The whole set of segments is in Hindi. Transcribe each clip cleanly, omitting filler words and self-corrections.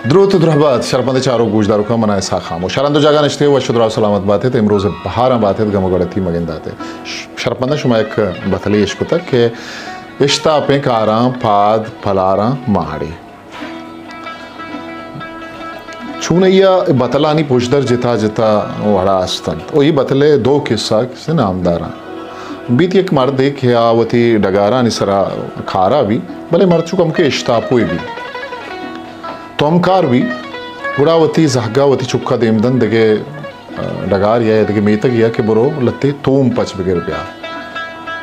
द्रुत द्रहबाद शरपंद चारों गुजदारों का मनाए सा खामो शरंदो जगह नश्ते व शुद्रा सलामत बातें तो इमरोज़ बहारा बातें गमगड़ती मगिंदाते शरपंद शुमा एक बतली इश्क तक के इश्ता पे कारा पाद फलारा माड़ी छूनैया बतलानी पुजदर जिता जिता वड़ा अस्तंत ओ ये बतले दो किस्सा से नामदारा बीत एक मर्द एक आवती डगारा निसरा खारा भी भले मर चुकम के इश्तापुई भी तोमकार भी गुड़ावती जहगावती चुक्का देमदन दगे डगार या दगे मेतक या के बरो लत्ते तोम पच बिगिर गया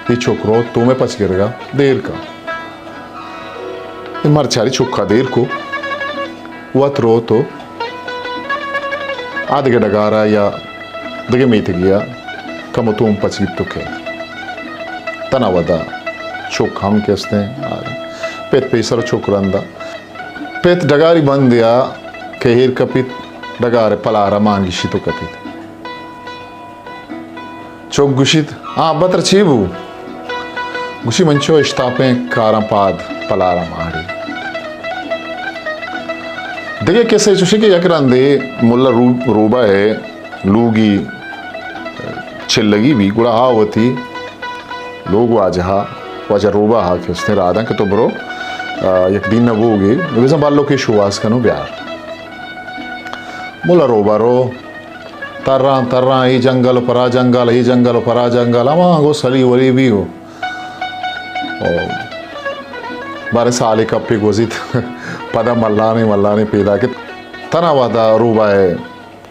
ये छोकरो तोमे पच गिरगा देर का ये मरचारी चुक्का देर को वत रो तो आधे डगारा या दगे मेतक या कम तोम पच गिर तो के तना वदा चुक हम कैसते पेट पेसर चुकरंदा पेट डगारी बंद दिया केहिर कपित डगारे पलारा मान गिशितो कपित चौक गुशित बत्र चीबू गुशी मंचो इश्तापे कारापाद पलारा मारी देखे कैसे चुशी के यकरंदे मुल्ला रूबा है लूगी चिल्लगी भी गुड़ा आवती लोग वाजा रूबा हा के उसने राधा के तो ब्रो एक दिन न बोगे वैसे बालों के शुवास कनो ब्यार मुला रोबा रो तर्रा ये जंगल परा जंगल अमा गो सली वली भी हो बारे साले कप्पे गोजित पदा मल्लाने पैदा के तना वादा रोबा है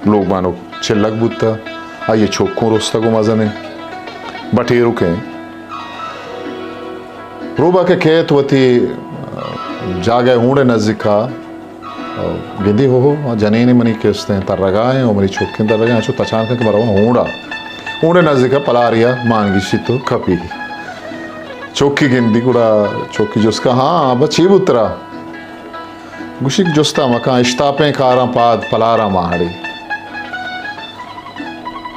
लोग मानो चिल्लक बुत्ता आइए छोक्कों रोस्ता को मजने बटेरू के रोबा के खेत वती जागे हूंडे नज़दीका गिंदी हो जनेनी मनी केसते हैं तरगाए और मरी छोटके तरगाए चो तचान के बराबर हूंडे नज़दीका पलारिया मांगी सी तो खपी चौकी गिंदी गुड़ा चौकी जोस्का हाँ बच्ची बुतरा गुशिक जोस्ता मका इश्तापे कारा पाद पलारा माहड़ी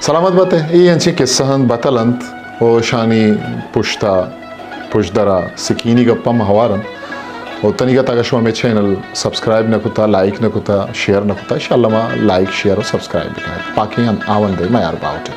सलामत बात है ये अंचे किस्सा बतलंत ओ शानी पुश्ता पुशदरा सिकीनी गप्पा हवारन और तनिका ताकशवा में चैनल सब्सक्राइब न कुता लाइक न कुता शेयर न कुता इंशाल्लाह मा लाइक शेयर और सब्सक्राइब दिखाए पाकि आवन दे मैं यार बाउट